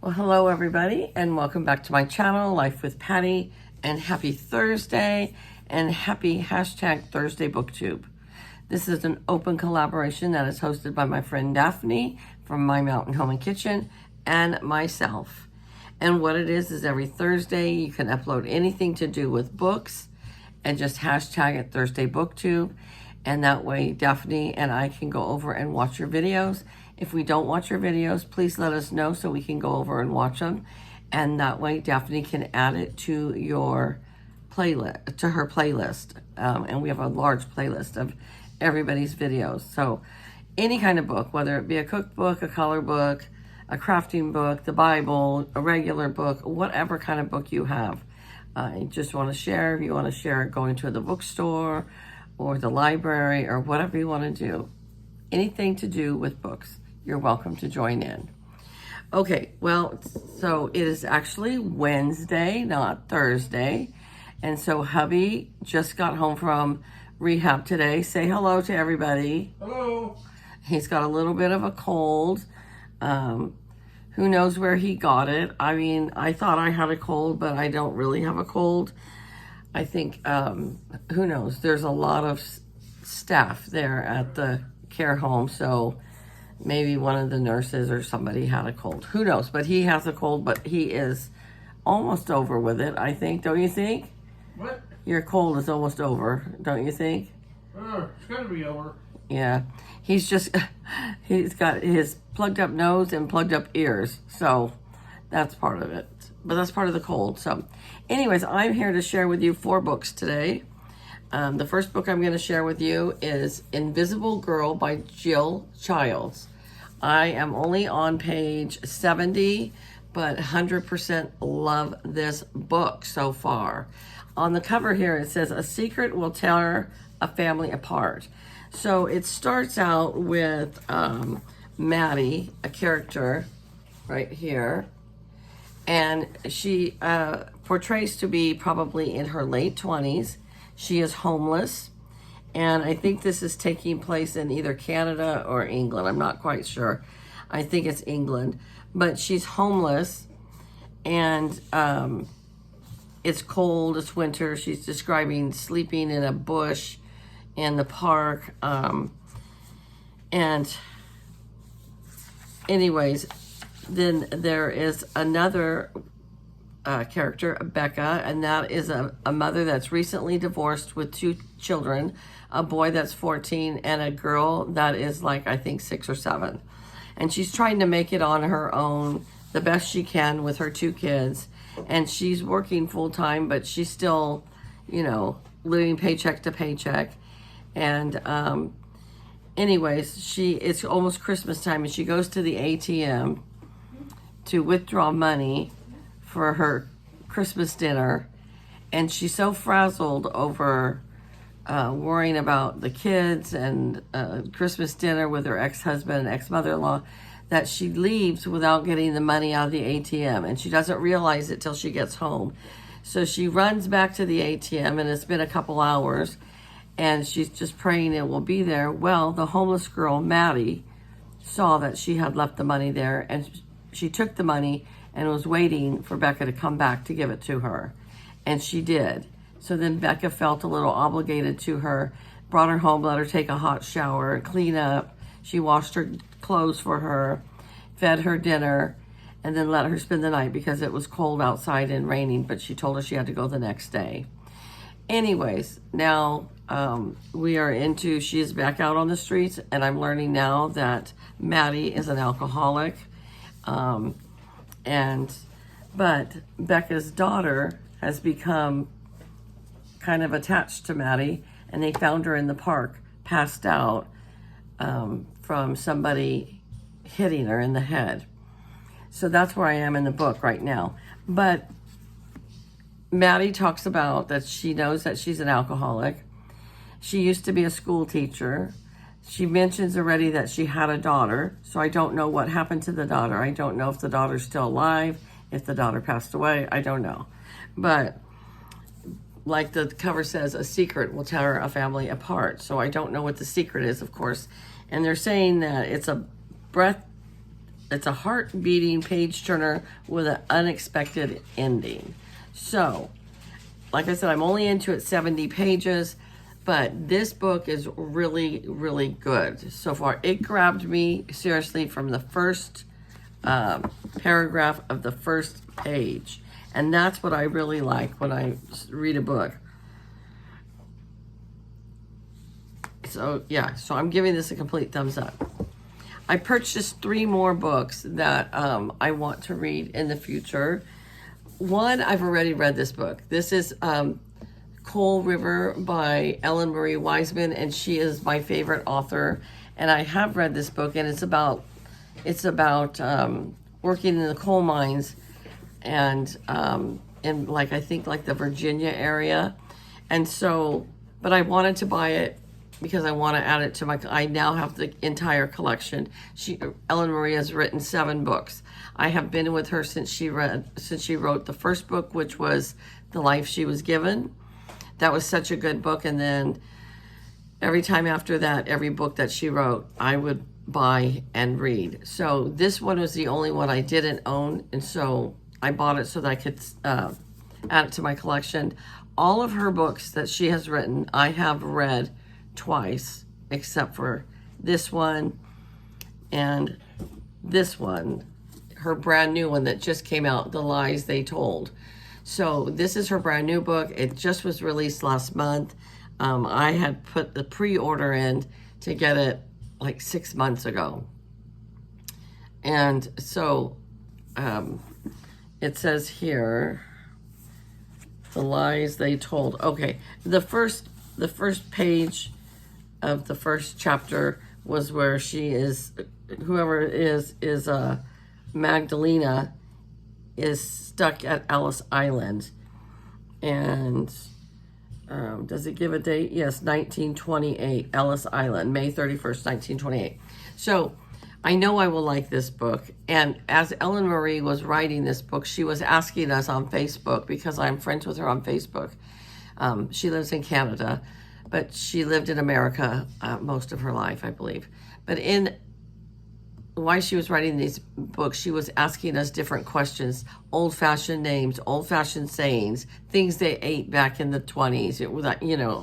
Well, hello everybody, and welcome back to my channel, Life with Patty, and happy Thursday, and happy hashtag Thursday BookTube. This is an open collaboration that is hosted by my friend Daphne from My Mountain Home and Kitchen and myself. And what it is every Thursday you can upload anything to do with books and just hashtag it Thursday BookTube. And that way Daphne and I can go over and watch your videos. If we don't watch your videos, please let us know so we can go over and watch them. And that way Daphne can add it to your playlist, to her playlist. And we have a large playlist of everybody's videos. So any kind of book, whether it be a cookbook, a color book, a crafting book, the Bible, a regular book, whatever kind of book you have. You just want to share, if you want to share it going to the bookstore or the library or whatever you want to do. Anything to do with books, you're welcome to join in. Okay, well, so it is actually Wednesday, not Thursday. And so hubby just got home from rehab today. Say hello to everybody. Hello. He's got a little bit of a cold. Who knows where he got it? I mean, I thought I had a cold, but I don't really have a cold. I think, who knows? There's a lot of staff there at the care home, so maybe one of the nurses or somebody had a cold. Who knows? But he has a cold, but he is almost over with it, I think. Don't you think? What? Your cold is almost over, don't you think? It's gonna be over. Yeah. He's got his plugged up nose and plugged up ears, so that's part of it. But that's part of the cold. So anyways, I'm here to share with you 4 books today. The first book I'm going to share with you is Invisible Girl by Jill Childs. I am only on page 70, but 100% love this book so far. On the cover here, it says, "A secret will tear a family apart." So it starts out with Maddie, a character right here. And she portrays to be probably in her late 20s. She is homeless. And I think this is taking place in either Canada or England. I'm not quite sure. I think it's England. But she's homeless. And it's cold. It's winter. She's describing sleeping in a bush in the park. And anyways, then there is another character, Becca, and that is a mother that's recently divorced with 2 children, a boy that's 14 and a girl that is like, I think 6 or 7. And she's trying to make it on her own the best she can with her 2 kids. And she's working full time, but she's still, living paycheck to paycheck. And anyways, it's almost Christmas time and she goes to the ATM to withdraw money for her Christmas dinner, and she's so frazzled over worrying about the kids and Christmas dinner with her ex-husband and ex-mother-in-law that she leaves without getting the money out of the ATM, and she doesn't realize it till she gets home. So she runs back to the ATM, and it's been a couple hours, and she's just praying it will be there. Well, the homeless girl, Maddie, saw that she had left the money there, and she took the money and was waiting for Becca to come back to give it to her. And she did. So then Becca felt a little obligated to her, brought her home, let her take a hot shower, clean up. She washed her clothes for her, fed her dinner, and then let her spend the night because it was cold outside and raining, but she told her she had to go the next day. Anyways, now she is back out on the streets, and I'm learning now that Maddie is an alcoholic. But Becca's daughter has become kind of attached to Maddie, and they found her in the park, passed out from somebody hitting her in the head. So that's where I am in the book right now. But Maddie talks about that she knows that she's an alcoholic. She used to be a school teacher. She mentions already that she had a daughter, so I don't know what happened to the daughter. I don't know if the daughter's still alive, if the daughter passed away. I don't know. But like the cover says, a secret will tear a family apart. So I don't know what the secret is, of course. And they're saying that it's a it's a heart-beating page turner with an unexpected ending. So, like I said, I'm only into it 70 pages, but this book is really, really good so far. It grabbed me seriously from the first paragraph of the first page. And that's what I really like when I read a book. So, yeah, so I'm giving this a complete thumbs up. I purchased 3 more books that I want to read in the future. One, I've already read this book. This is Coal River by Ellen Marie Wiseman, and she is my favorite author. And I have read this book, and it's about working in the coal mines and in I think the Virginia area. And so, but I wanted to buy it because I want to add it to I now have the entire collection. Ellen Marie has written 7 books. I have been with her since she wrote the first book, which was The Life She Was Given. That was such a good book. And then every time after that, every book that she wrote, I would buy and read. So this one was the only one I didn't own. And so I bought it so that I could add it to my collection. All of her books that she has written, I have read twice, except for this one and this one, her brand new one that just came out, The Lies They Told. So this is her brand new book. It just was released last month. I had put the pre-order in to get it 6 months ago. And so it says here, The Lies They Told. Okay, the first page of the first chapter was where she is, whoever it is Magdalena is stuck at Ellis Island. And does it give a date? Yes, 1928, Ellis Island, May 31st, 1928. So I know I will like this book. And as Ellen Marie was writing this book, she was asking us on Facebook, because I'm friends with her on Facebook. She lives in Canada, but she lived in America most of her life, I believe. But while she was writing these books, she was asking us different questions, old-fashioned names, old-fashioned sayings, things they ate back in the 20s,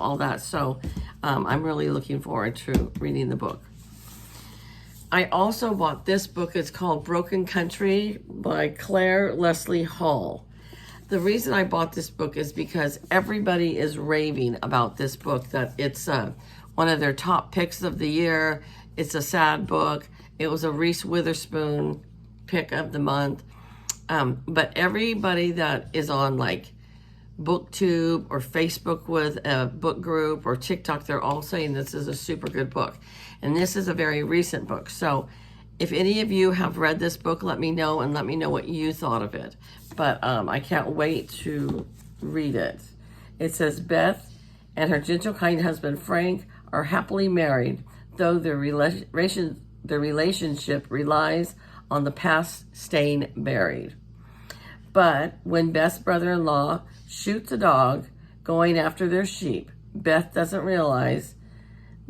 all that. So I'm really looking forward to reading the book. I also bought this book. It's called Broken Country by Claire Leslie Hall. The reason I bought this book is because everybody is raving about this book, that it's one of their top picks of the year. It's a sad book. It was a Reese Witherspoon pick of the month. But everybody that is on BookTube or Facebook with a book group or TikTok, they're all saying this is a super good book. And this is a very recent book. So if any of you have read this book, let me know, and let me know what you thought of it. But I can't wait to read it. It says, Beth and her gentle, kind husband, Frank, are happily married, though their relationship relies on the past staying buried. But when Beth's brother-in-law shoots a dog going after their sheep, Beth doesn't realize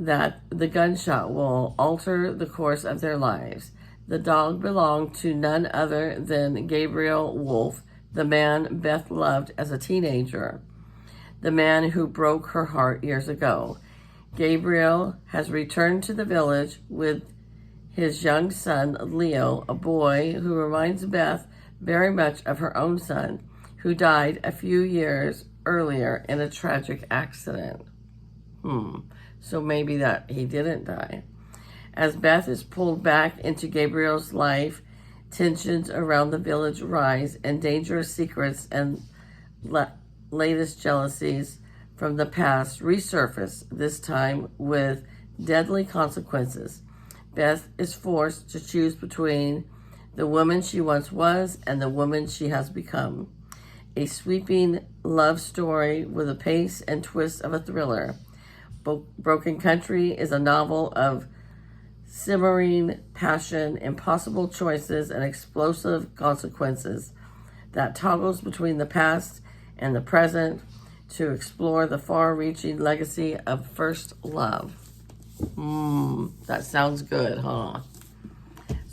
that the gunshot will alter the course of their lives. The dog belonged to none other than Gabriel Wolf, the man Beth loved as a teenager, the man who broke her heart years ago. Gabriel has returned to the village with his young son, Leo, a boy who reminds Beth very much of her own son, who died a few years earlier in a tragic accident. So maybe that he didn't die. As Beth is pulled back into Gabriel's life, tensions around the village rise, and dangerous secrets and latest jealousies from the past resurface, this time with deadly consequences. Beth is forced to choose between the woman she once was and the woman she has become. A sweeping love story with the pace and twist of a thriller. Broken Country is a novel of simmering passion, impossible choices, and explosive consequences that toggles between the past and the present to explore the far-reaching legacy of first love. That sounds good, huh?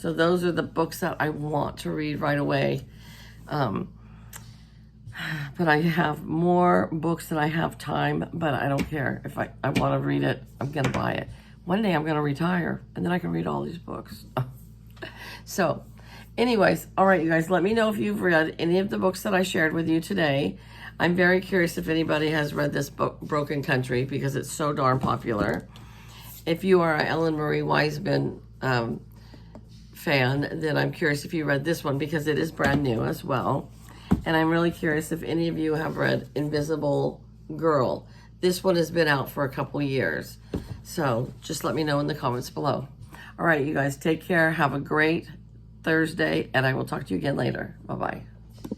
So those are the books that I want to read right away. But I have more books than I have time, but I don't care. If I want to read it, I'm going to buy it. One day I'm going to retire, and then I can read all these books. So, anyways, all right, you guys, let me know if you've read any of the books that I shared with you today. I'm very curious if anybody has read this book, Broken Country, because it's so darn popular. If you are an Ellen Marie Wiseman fan, then I'm curious if you read this one, because it is brand new as well. And I'm really curious if any of you have read Invisible Girl. This one has been out for a couple years. So just let me know in the comments below. All right, you guys, take care. Have a great Thursday, and I will talk to you again later. Bye-bye.